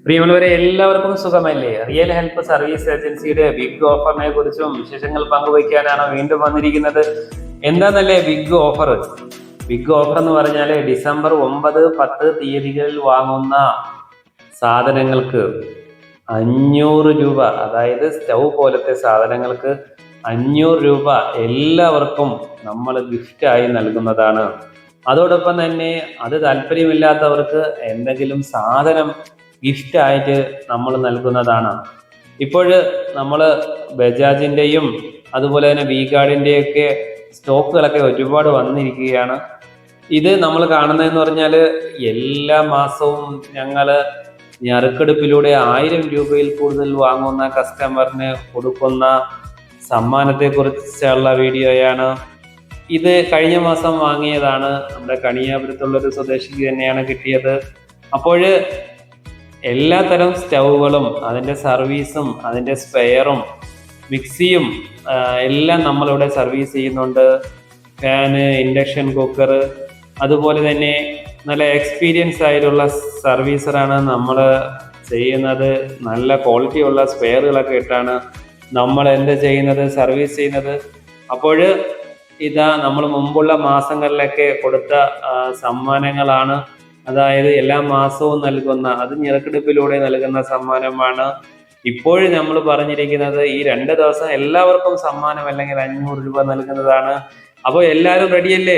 പ്രിയമുള്ളവരെ, എല്ലാവർക്കും സുഖമല്ലേ? റിയൽ ഹെൽപ്പ് സർവീസ് ഏജൻസിയുടെ ബിഗ് ഓഫറിനെ കുറിച്ചും വിശേഷങ്ങൾ പങ്കുവയ്ക്കാനാണ് വീണ്ടും വന്നിരിക്കുന്നത്. എന്താന്നല്ലേ ബിഗ് ഓഫർ? ബിഗ് ഓഫർ എന്ന് പറഞ്ഞാൽ ഡിസംബർ 9, 10 തീയതികളിൽ വാങ്ങുന്ന സാധനങ്ങൾക്ക് 500 രൂപ, അതായത് സ്റ്റൗ പോലത്തെ സാധനങ്ങൾക്ക് 500 രൂപ എല്ലാവർക്കും നമ്മൾ ഗിഫ്റ്റായി നൽകുന്നതാണ്. അതോടൊപ്പം തന്നെ അത് താല്പര്യമില്ലാത്തവർക്ക് എന്തെങ്കിലും സാധനം ഗിഫ്റ്റായിട്ട് നമ്മൾ നൽകുന്നതാണ്. ഇപ്പോൾ നമ്മൾ ബജാജിൻ്റെയും അതുപോലെ തന്നെ V-Guardൻ്റെയൊക്കെ സ്റ്റോക്കുകളൊക്കെ ഒരുപാട് വന്നിരിക്കുകയാണ്. ഇത് നമ്മൾ കാണുന്നതെന്ന് പറഞ്ഞാൽ എല്ലാ മാസവും ഞങ്ങൾ ഞറുക്കെടുപ്പിലൂടെ 1000 രൂപയിൽ കൂടുതൽ വാങ്ങുന്ന കസ്റ്റമറിന് കൊടുക്കുന്ന സമ്മാനത്തെക്കുറിച്ചുള്ള വീഡിയോയാണ്. ഇത് കഴിഞ്ഞ മാസം വാങ്ങിയതാണ്. നമ്മുടെ കണിയാപുരത്തുള്ളൊരു സ്വദേശിക്ക് തന്നെയാണ് കിട്ടിയത്. അപ്പോൾ എല്ലാത്തരം സ്റ്റൗകളും അതിൻ്റെ സർവീസും അതിൻ്റെ സ്പെയറും മിക്സിയും എല്ലാം നമ്മളിവിടെ സർവീസ് ചെയ്യുന്നുണ്ട്. ഫാന്, ഇൻഡക്ഷൻ കുക്കർ, അതുപോലെ തന്നെ നല്ല എക്സ്പീരിയൻസ് ആയിട്ടുള്ള സർവീസറാണ് നമ്മൾ ചെയ്യുന്നത്. നല്ല ക്വാളിറ്റി ഉള്ള സ്പെയറുകളൊക്കെ ഇട്ടാണ് നമ്മൾ സർവീസ് ചെയ്യുന്നത്. അപ്പോൾ ഇതാ നമ്മൾ മുമ്പുള്ള മാസങ്ങളിലൊക്കെ കൊടുത്ത സമ്മാനങ്ങളാണ്. അതായത് എല്ലാ മാസവും നൽകുന്ന, അത് ഞെറുക്കെടുപ്പിലൂടെ നൽകുന്ന സമ്മാനമാണ്. ഇപ്പോഴും നമ്മൾ പറഞ്ഞിരിക്കുന്നത് ഈ 2 ദിവസം എല്ലാവർക്കും സമ്മാനം അല്ലെങ്കിൽ 500 രൂപ നൽകുന്നതാണ്. അപ്പോൾ എല്ലാവരും റെഡിയല്ലേ?